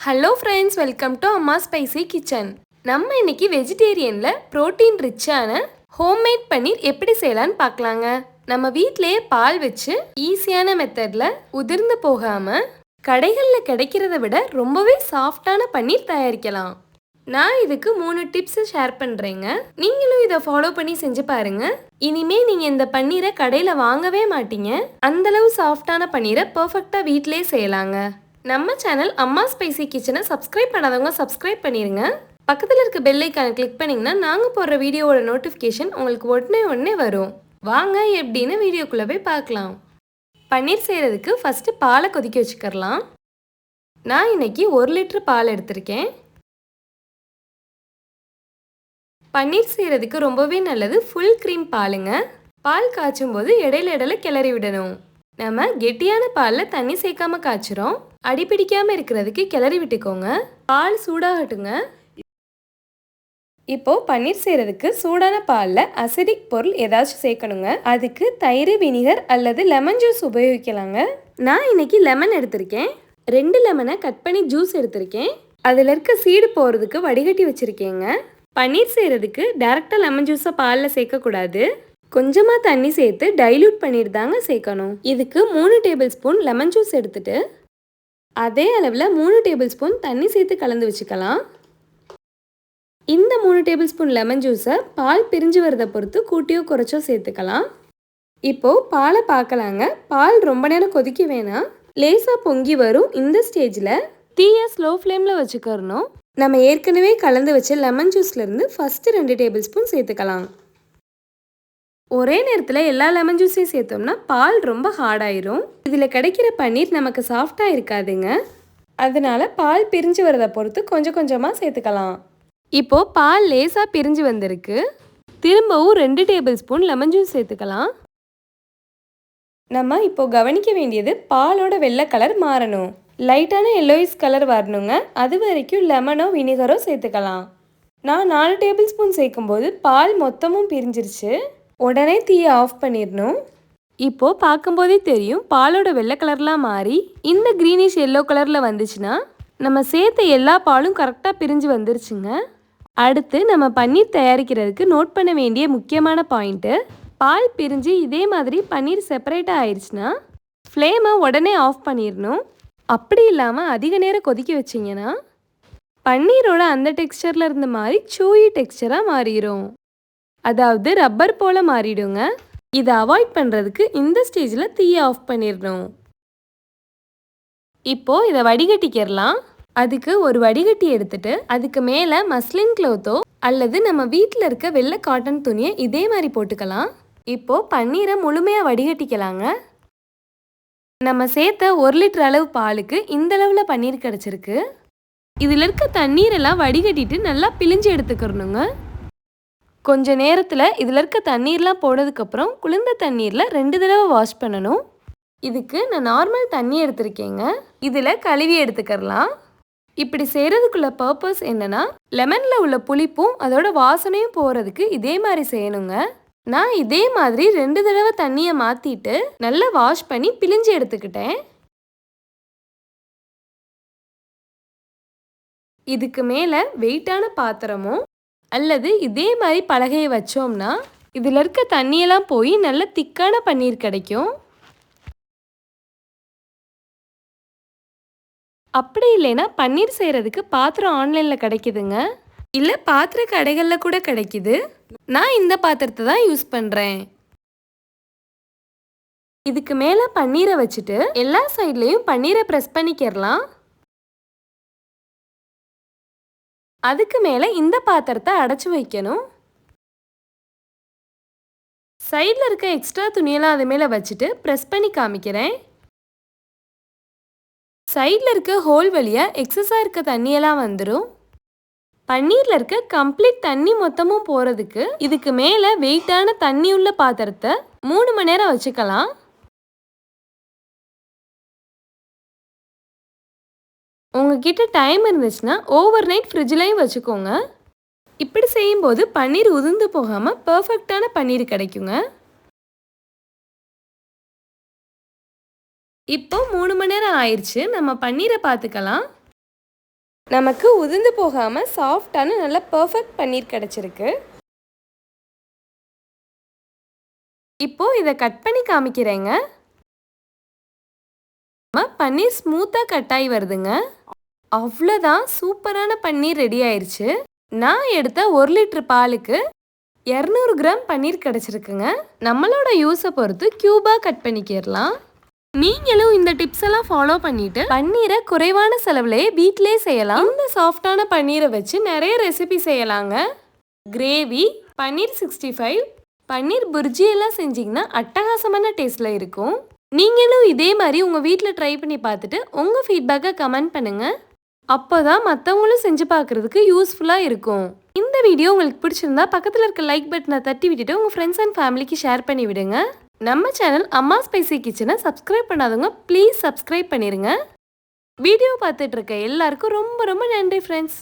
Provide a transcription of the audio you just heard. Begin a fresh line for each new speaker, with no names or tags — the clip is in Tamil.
ஹலோ ஃப்ரெண்ட்ஸ், வெல்கம் டு அம்மா ஸ்பைசி கிச்சன். நம்ம இன்னைக்கு வெஜிடேரியனில் ப்ரோட்டீன் ரிச்சான ஹோம்மேட் பன்னீர் எப்படி செய்யலான்னு பார்க்கலாங்க. நம்ம வீட்டிலேயே பால் வச்சு ஈஸியான மெத்தடில் உதிர்ந்து போகாமல் கடைகளில் கிடைக்கிறத விட ரொம்பவே சாஃப்டான பன்னீர் தயாரிக்கலாம். நான் இதுக்கு 3 டிப்ஸ் ஷேர் பண்ணுறேங்க. நீங்களும் இதை ஃபாலோ பண்ணி செஞ்சு பாருங்க. இனிமே நீங்கள் இந்த பன்னீரை கடையில் வாங்கவே மாட்டீங்க. அந்தளவு சாஃப்டான பன்னீரை பர்ஃபெக்டாக வீட்டிலே செய்யலாங்க. நம்ம சேனல் அம்மா ஸ்பைசி கிச்சனை சப்ஸ்கிரைப் பண்ணாதவங்க சப்ஸ்கிரைப் பண்ணிடுங்க. பக்கத்தில் இருக்க பெல் ஐக்கானை கிளிக் பண்ணிங்கன்னா நாங்கள் போடுற வீடியோவோட நோட்டிஃபிகேஷன் உங்களுக்கு உடனே வரும். வாங்க எப்படின்னு வீடியோக்குள்ளே போய் பார்க்கலாம். பன்னீர் செய்கிறதுக்கு ஃபஸ்ட்டு பாலை கொதிக்க வச்சுக்கிறலாம். நான் இன்னைக்கு 1 லிட்டர் பால் எடுத்திருக்கேன். பன்னீர் செய்கிறதுக்கு ரொம்பவே நல்லது ஃபுல் க்ரீம் பாலுங்க. பால் காய்ச்சும் போது இடையில கிளறி விடணும். நம்ம கெட்டியான பாலில் தண்ணி சேர்க்காம காய்ச்சிரும். அடிப்பிடிக்காமல் இருக்கிறதுக்கு கிளறி விட்டுக்கோங்க. பால் சூடாகட்டுங்க. இப்போது பன்னீர் செய்கிறதுக்கு சூடான பாலில் அசிடிக் பொருள் ஏதாச்சும் சேர்க்கணுங்க. அதுக்கு தயிர், வினிகர் அல்லது லெமன் ஜூஸ் உபயோகிக்கலாங்க. நான் இன்னைக்கு லெமன் எடுத்திருக்கேன். 2 லெமனை கட் பண்ணி ஜூஸ் எடுத்திருக்கேன். அதில் இருக்க சீடு போகிறதுக்கு வடிகட்டி வச்சுருக்கேங்க. பன்னீர் செய்கிறதுக்கு டேரெக்டாக லெமன் ஜூஸை பாலில் சேர்க்கக்கூடாது. கொஞ்சமாக தண்ணி சேர்த்து டைல்யூட் பண்ணிட்டு தாங்க சேர்க்கணும். இதுக்கு 3 டேபிள் ஸ்பூன் லெமன் ஜூஸ் எடுத்துட்டு அதே அளவில் 3 டேபிள் ஸ்பூன் தண்ணி சேர்த்து கலந்து வச்சுக்கலாம். இந்த 3 டேபிள் ஸ்பூன் லெமன் ஜூஸை பால் பிரிஞ்சு வரதை பொறுத்து கூட்டியோ குறைச்சோ சேர்த்துக்கலாம். இப்போது பாலை பார்க்கலாங்க. பால் ரொம்ப நேரம் கொதிக்க வேணாம், லேசாக பொங்கி வரும். இந்த ஸ்டேஜில் தீயை ஸ்லோ ஃப்ளேமில் வச்சுக்கறணும். நம்ம ஏற்கனவே கலந்து வச்ச லெமன் ஜூஸ்லேருந்து ஃபஸ்ட்டு 2 டேபிள் ஸ்பூன் சேர்த்துக்கலாம். ஒரே நேரத்தில் எல்லா லெமன் ஜூஸையும் சேர்த்தோம்னா பால் ரொம்ப ஹார்டாயிரும். இதில் கிடைக்கிற பன்னீர் நமக்கு சாஃப்டாக இருக்காதுங்க. அதனால பால் பிரிஞ்சு வரதை பொறுத்து கொஞ்சம் கொஞ்சமாக சேர்த்துக்கலாம். இப்போது பால் லேசாக பிரிஞ்சு வந்திருக்கு. திரும்பவும் 2 டேபிள் ஸ்பூன் லெமன் ஜூஸ் சேர்த்துக்கலாம். நம்ம இப்போது கவனிக்க வேண்டியது பாலோட வெள்ளை கலர் மாறணும். லைட்டான எல்லோயிஸ் கலர் வரணுங்க. அது வரைக்கும் லெமனோ வினிகரோ சேர்த்துக்கலாம். நான் 4 டேபிள் ஸ்பூன் சேர்க்கும்போது பால் மொத்தமும் பிரிஞ்சிருச்சு. உடனே தீயை ஆஃப் பண்ணிடணும். இப்போது பார்க்கும்போதே தெரியும் பாலோட வெள்ளை கலர்லாம் மாறி இந்த க்ரீனிஷ் எல்லோ கலரில் வந்துச்சுன்னா நம்ம சேர்த்த எல்லா பாலும் கரெக்டாக பிரிஞ்சு வந்துருச்சுங்க. அடுத்து நம்ம பன்னீர் தயாரிக்கிறதுக்கு நோட் பண்ண வேண்டிய முக்கியமான பாயிண்ட்டு, பால் பிரிஞ்சு இதே மாதிரி பன்னீர் செப்பரேட்டாக ஆயிடுச்சுன்னா ஃப்ளேமை உடனே ஆஃப் பண்ணிடணும். அப்படி இல்லாமல் அதிக நேரம் கொதிக்க வச்சிங்கன்னா பன்னீரோட அந்த டெக்ஸ்சரில் இருந்த மாதிரி சூயி டெக்ஸ்சராக மாறிடும். அதாவது ரப்பர் போல் மாறிடுங்க. இதை அவாய்ட் பண்ணுறதுக்கு இந்த ஸ்டேஜில் தீயை ஆஃப் பண்ணிடணும். இப்போது இதை வடிகட்டிக்கிறலாம். அதுக்கு ஒரு வடிகட்டி எடுத்துட்டு அதுக்கு மேலே மஸ்லின் க்ளோத்தோ அல்லது நம்ம வீட்டில் இருக்க வெள்ளை காட்டன் துணியை இதே மாதிரி போட்டுக்கலாம். இப்போது பன்னீரை முழுமையாக வடிகட்டிக்கலாங்க. நம்ம சேர்த்த 1 லிட்டர் அளவு பாலுக்கு இந்த அளவில் பன்னீர் கிடச்சிருக்கு. இதில் இருக்க தண்ணீரெல்லாம் வடிகட்டிட்டு நல்லா பிழிஞ்சு எடுத்துக்கிறணுங்க. கொஞ்ச நேரத்தில் இதில் இருக்க தண்ணீர்லாம் போனதுக்கப்புறம் குளிர்ந்த தண்ணீரில் 2 தடவை வாஷ் பண்ணணும். இதுக்கு நான் நார்மல் தண்ணி எடுத்திருக்கேங்க. இதில் கழுவி எடுத்துக்கிறலாம். இப்படி செய்கிறதுக்குள்ள பர்பஸ் என்னென்னா, லெமனில் உள்ள புளிப்பும் அதோட வாசனையும் போகிறதுக்கு இதே மாதிரி செய்யணுங்க. நான் இதே மாதிரி 2 தடவை தண்ணியை மாற்றிட்டு நல்லா வாஷ் பண்ணி பிழிஞ்சு எடுத்துக்கிட்டேன். இதுக்கு மேலே வெயிட்டான பாத்திரமோ அல்லது இதே மாதிரி பலகையை வச்சோம்னா இதில் இருக்க தண்ணியெல்லாம் போய் நல்ல திக்கான பன்னீர் கிடைக்கும். அப்படி இல்லைன்னா பன்னீர் செய்கிறதுக்கு பாத்திரம் ஆன்லைனில் கிடைக்குதுங்க. இல்லை பாத்திர கடைகளில் கூட கிடைக்குது. நான் இந்த பாத்திரத்தை தான் யூஸ் பண்ணுறேன். இதுக்கு மேலே பன்னீரை வச்சுட்டு எல்லா சைட்லேயும் பன்னீரை ப்ரெஸ் பண்ணிக்கிறலாம். அதுக்கு மேலே இந்த பாத்திரத்தை அடைச்சி வைக்கணும். சைடில் இருக்க எக்ஸ்ட்ரா துணியெல்லாம் அது மேலே வச்சுட்டு ப்ரெஸ் பண்ணி காமிக்கிறேன். சைடில் இருக்க ஹோல் வழியாக எக்ஸஸாக இருக்க தண்ணியெல்லாம் வந்துடும். பன்னீரில் இருக்க கம்ப்ளீட் தண்ணி மொத்தமும் போகிறதுக்கு இதுக்கு மேலே வெயிட்டான தண்ணி உள்ள பாத்திரத்தை 3 மணி நேரம் வச்சுக்கலாம். உங்ககிட்ட டைம் இருந்துச்சுன்னா ஓவர் நைட் ஃப்ரிட்ஜ்லையும் வச்சுக்கோங்க. இப்படி செய்யும்போது பன்னீர் உதிர்ந்து போகாமல் பர்ஃபெக்டான பன்னீர் கிடைக்குங்க. இப்போ 3 மணி நேரம் ஆயிடுச்சு. நம்ம பன்னீரை பார்த்துக்கலாம். நமக்கு உதிர்ந்து போகாமல் சாஃப்டான நல்ல பர்ஃபெக்ட் பன்னீர் கிடச்சிருக்கு. இப்போது இதை கட் பண்ணி காமிக்கிறேங்க. பன்னீர் ஸ்மூத்தாக கட் ஆகி வருதுங்க. அவ்வளோதான், சூப்பரான பன்னீர் ரெடி ஆயிடுச்சு. நான் எடுத்த 1 லிட்டர் பாலுக்கு 200 கிராம் பன்னீர் கிடச்சிருக்குங்க. நம்மளோட யூஸை பொறுத்து க்யூபாக கட் பண்ணிக்கிறலாம். நீங்களும் இந்த டிப்ஸ் எல்லாம் ஃபாலோ பண்ணிட்டு பன்னீரை குறைவான செலவுலேயே வீட்டிலே செய்யலாம். இந்த சாஃப்டான பன்னீரை வச்சு நிறைய ரெசிபி செய்யலாங்க. கிரேவி, பன்னீர் 65, பன்னீர் புர்ஜி எல்லாம் செஞ்சிங்கன்னா அட்டகாசமான டேஸ்ட்டில் இருக்கும். நீங்களும் இதே மாதிரி உங்கள் வீட்டில் ட்ரை பண்ணி பார்த்துட்டு உங்கள் ஃபீட்பேக்கை கமெண்ட் பண்ணுங்கள். அப்போ தான் மற்றவங்களும் செஞ்சு பார்க்குறதுக்கு யூஸ்ஃபுல்லாக இருக்கும். இந்த வீடியோ உங்களுக்கு பிடிச்சிருந்தா பக்கத்தில் இருக்க லைக் பட்டனை தட்டி விட்டுட்டு உங்கள் ஃப்ரெண்ட்ஸ் அண்ட் ஃபேமிலிக்கு ஷேர் பண்ணி விடுங்க. நம்ம சேனல் அம்மா ஸ்பைசி கிச்சனை சப்ஸ்கிரைப் பண்ணாதவங்க ப்ளீஸ் சப்ஸ்கிரைப் பண்ணிடுங்க. வீடியோ பார்த்துட்டு இருக்க எல்லாருக்கும் ரொம்ப ரொம்ப நன்றி ஃப்ரெண்ட்ஸ்.